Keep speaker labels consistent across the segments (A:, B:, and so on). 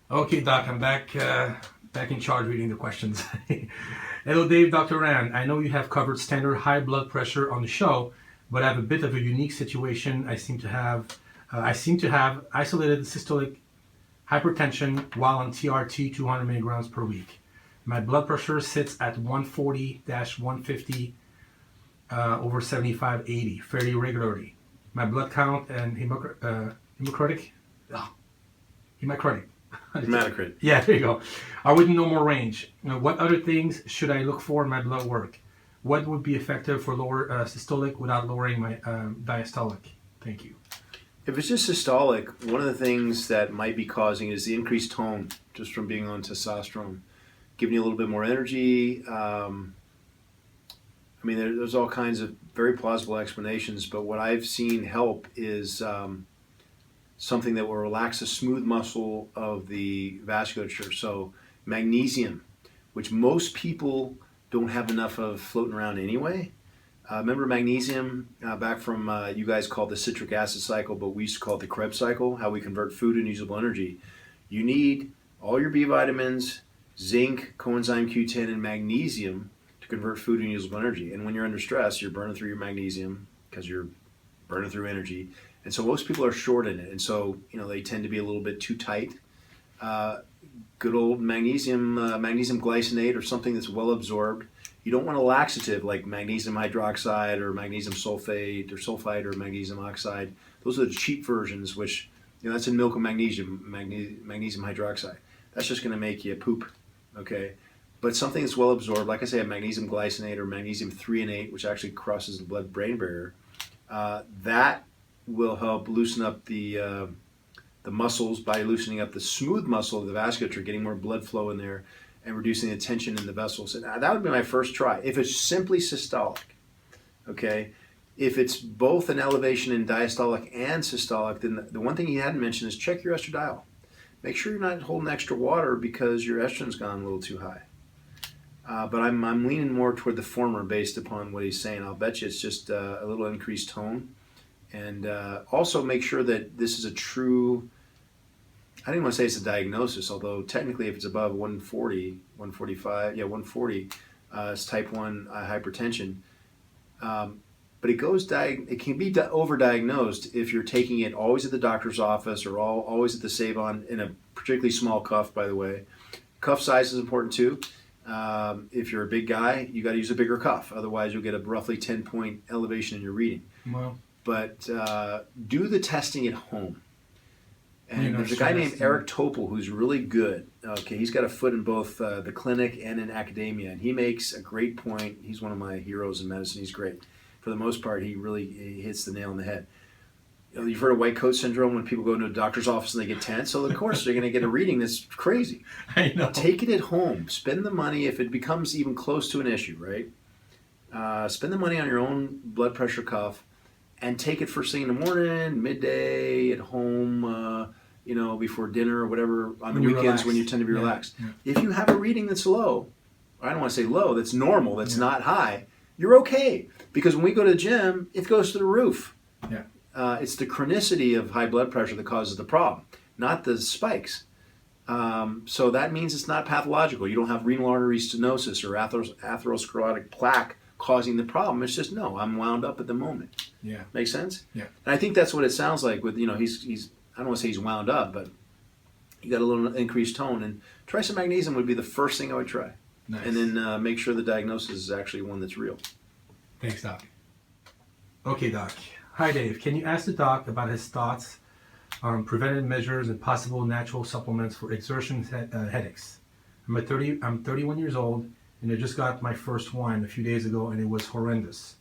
A: Okay, Doc, I'm back in charge reading the questions. Hello, Dave, Dr. Rand. I know you have covered standard high blood pressure on the show, but I have a bit of a unique situation. I seem to have isolated systolic hypertension while on TRT 200 milligrams per week. My blood pressure sits at 140-150 over 75/80 fairly regularly. My blood count and hematocrit.
B: Hematocrit.
A: Yeah, there you go. Are within normal range. What other things should I look for in my blood work? What would be effective for lower systolic without lowering my diastolic? Thank you.
B: If it's just systolic, one of the things that might be causing is the increased tone just from being on testosterone, giving you a little bit more energy. There's all kinds of very plausible explanations, but what I've seen help is something that will relax the smooth muscle of the vasculature. So magnesium, which most people don't have enough of floating around anyway. Remember magnesium back from you guys called the citric acid cycle, but we used to call it the Krebs cycle, how we convert food into usable energy. You need all your B vitamins, zinc, coenzyme Q10, and magnesium to convert food into usable energy. And when you're under stress, you're burning through your magnesium because you're burning through energy. And so most people are short in it. And so, they tend to be a little bit too tight. Good old magnesium glycinate or something that's well absorbed. You don't want a laxative like magnesium hydroxide or magnesium sulfate or magnesium oxide. Those are the cheap versions, which, that's in milk and magnesium hydroxide. That's just going to make you poop, okay? But something that's well absorbed, like I say, a magnesium glycinate or magnesium threonate, which actually crosses the blood-brain barrier, that will help loosen up the muscles by loosening up the smooth muscle of the vasculature, getting more blood flow in there and reducing the tension in the vessels. And that would be my first try. If it's simply systolic, okay? If it's both an elevation in diastolic and systolic, then the one thing you hadn't mentioned is check your estradiol. Make sure you're not holding extra water because your estrogen's gone a little too high. But I'm leaning more toward the former based upon what he's saying. I'll bet you it's just a little increased tone. And also make sure that this is a true, I don't even want to say it's a diagnosis, although technically if it's above 140, 140, it's type 1 hypertension. But it can be overdiagnosed if you're taking it always at the doctor's office or always at the Save-On in a particularly small cuff, by the way. Cuff size is important too. If you're a big guy, you got to use a bigger cuff. Otherwise, you'll get a roughly 10-point elevation in your reading.
A: Wow.
B: But do the testing at home. And there's a guy named Eric Topol who's really good. Okay, he's got a foot in both the clinic and in academia, and he makes a great point. He's one of my heroes in medicine. He's great. For the most part, he hits the nail on the head. You've heard of white coat syndrome when people go into a doctor's office and they get tense. So of course they're going to get a reading that's crazy.
A: I know.
B: Take it at home. Spend the money if it becomes even close to an issue, right? Spend the money on your own blood pressure cuff. And take it first thing in the morning, midday, at home, before dinner or whatever, on the weekends when you tend to be relaxed. Yeah. If you have a reading that's low, I don't want to say low, that's normal, that's not high, you're okay. Because when we go to the gym, it goes to the roof.
A: Yeah.
B: It's the chronicity of high blood pressure that causes the problem, not the spikes. So that means it's not pathological. You don't have renal artery stenosis or atherosclerotic plaque causing the problem. It's just, no, I'm wound up at the moment.
A: Yeah.
B: Make sense?
A: Yeah.
B: And I think that's what it sounds like with, he's I don't want to say he's wound up, but you got a little increased tone. And try some magnesium would be the first thing I would try.
A: Nice.
B: And then make sure the diagnosis is actually one that's real.
A: Thanks, Doc. Okay, Doc. Hi, Dave. Can you ask the doc about his thoughts on preventive measures and possible natural supplements for exertion headaches? I'm 31 years old, and I just got my first one a few days ago, and it was horrendous.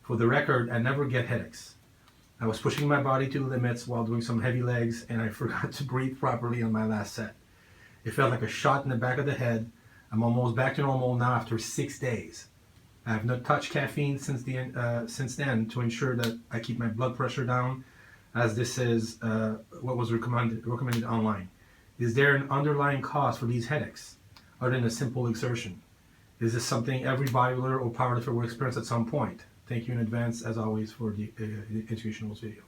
A: For the record, I never get headaches. I was pushing my body to the limits while doing some heavy legs, and I forgot to breathe properly on my last set. It felt like a shot in the back of the head. I'm almost back to normal now after 6 days. I have not touched caffeine since then to ensure that I keep my blood pressure down, as this is what was recommended online. Is there an underlying cause for these headaches, other than a simple exertion? Is this something every bodybuilder or powerlifter will experience at some point? Thank you in advance, as always, for the educational video.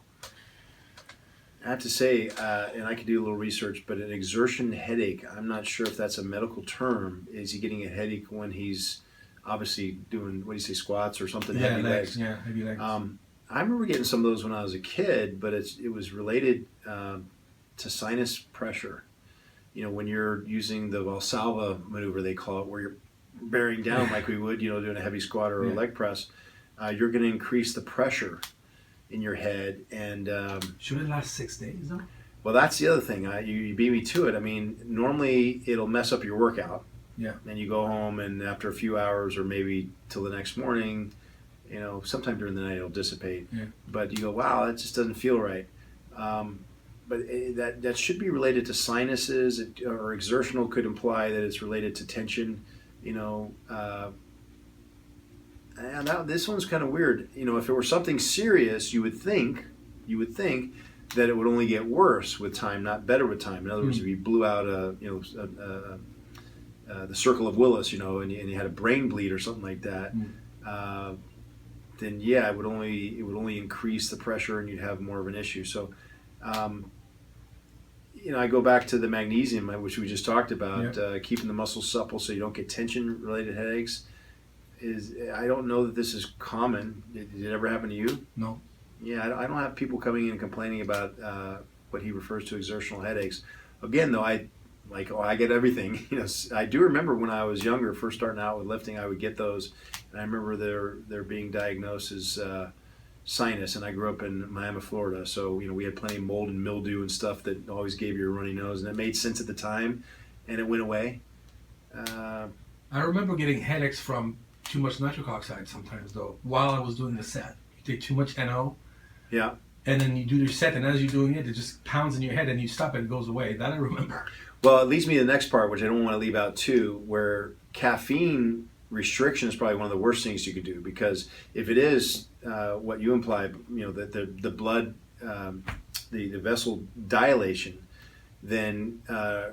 B: I have to say, and I could do a little research, but an exertion headache, I'm not sure if that's a medical term. Is he getting a headache when he's obviously doing, what do you say, squats or something?
A: Yeah,
B: heavy legs.
A: Yeah, heavy legs.
B: I remember getting some of those when I was a kid, but it was related to sinus pressure. You know, when you're using the Valsalva maneuver, they call it, where you're bearing down like we would, doing a heavy squat or a leg press, you're going to increase the pressure in your head. And
A: should it last 6 days though? Well,
B: that's the other thing. You beat me to it. I mean, normally it'll mess up your workout.
A: Yeah. And
B: you go home, and after a few hours, or maybe till the next morning, sometime during the night it'll dissipate.
A: Yeah.
B: But you go, wow, that just doesn't feel right. But that should be related to sinuses, or exertional could imply that it's related to tension. And this one's kind of weird. If it were something serious, you would think that it would only get worse with time, not better with time. In other words, if you blew out the circle of Willis, and you had a brain bleed or something like that, then yeah, it would only increase the pressure, and you'd have more of an issue. So, I go back to the magnesium, which we just talked about, keeping the muscles supple so you don't get tension-related headaches. I don't know that this is common. Did it ever happen to you?
A: No.
B: Yeah, I don't have people coming in complaining about what he refers to exertional headaches. Again, though, I get everything. I do remember when I was younger, first starting out with lifting, I would get those, and I remember they're being diagnosed as sinus. And I grew up in Miami, Florida, so we had plenty of mold and mildew and stuff that always gave you a runny nose, and it made sense at the time, and it went away.
A: I remember getting headaches from too much nitric oxide sometimes, though, while I was doing the set. You take too much NO.
B: Yeah.
A: And then you do your set, and as you're doing it, it just pounds in your head, and you stop it, it goes away. That I remember.
B: Well, it leads me to the next part, which I don't want to leave out too, where caffeine restriction is probably one of the worst things you could do, because if it is what you implied, that the blood, the vessel dilation, then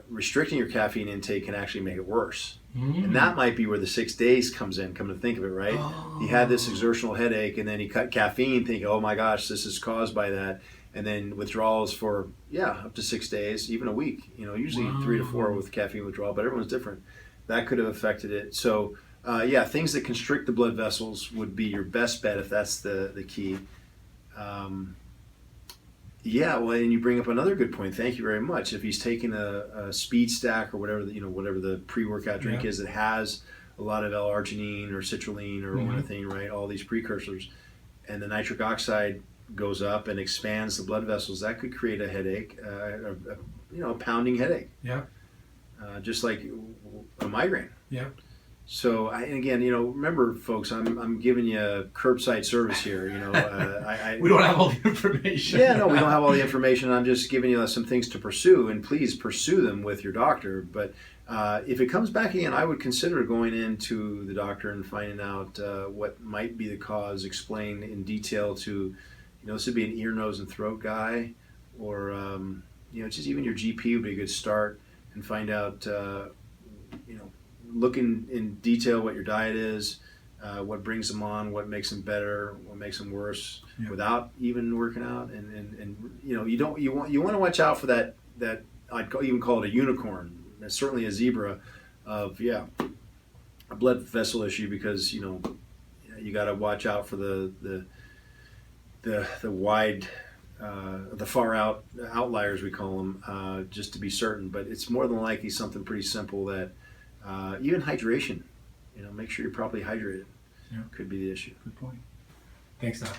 B: restricting your caffeine intake can actually make it worse. And that might be where the 6 days comes in, come to think of it, right?
A: Oh.
B: He had this exertional headache, and then he cut caffeine thinking, oh my gosh, this is caused by that. And then withdrawals for, up to 6 days, even a week, usually 3 to 4 with caffeine withdrawal, but everyone's different. That could have affected it. So, things that constrict the blood vessels would be your best bet if that's the key. Well, and you bring up another good point. Thank you very much. If he's taking a speed stack or whatever the pre-workout drink is that has a lot of L-arginine or citrulline or ornithine, right? All these precursors, and the nitric oxide goes up and expands the blood vessels, that could create a headache, a pounding headache.
A: Yeah.
B: Just like a migraine.
A: Yeah.
B: So, remember, folks, I'm giving you curbside service here.
A: We don't have all the information.
B: Yeah, no, we don't have all the information. I'm just giving you some things to pursue, and please pursue them with your doctor. But if it comes back again, I would consider going into the doctor and finding out what might be the cause, explain in detail to, this would be an ear, nose, and throat guy, or, just even your GP would be a good start, and find out, look in detail what your diet is, what brings them on, what makes them better, what makes them worse, without even working out. And you want to watch out for that I'd even call it a unicorn. It's certainly a zebra of a blood vessel issue, because you got to watch out for the wide, the far outliers, we call them, just to be certain. But it's more than likely something pretty simple that. Even hydration, make sure you're properly hydrated. Could be the issue.
A: Good point. Thanks, Doc.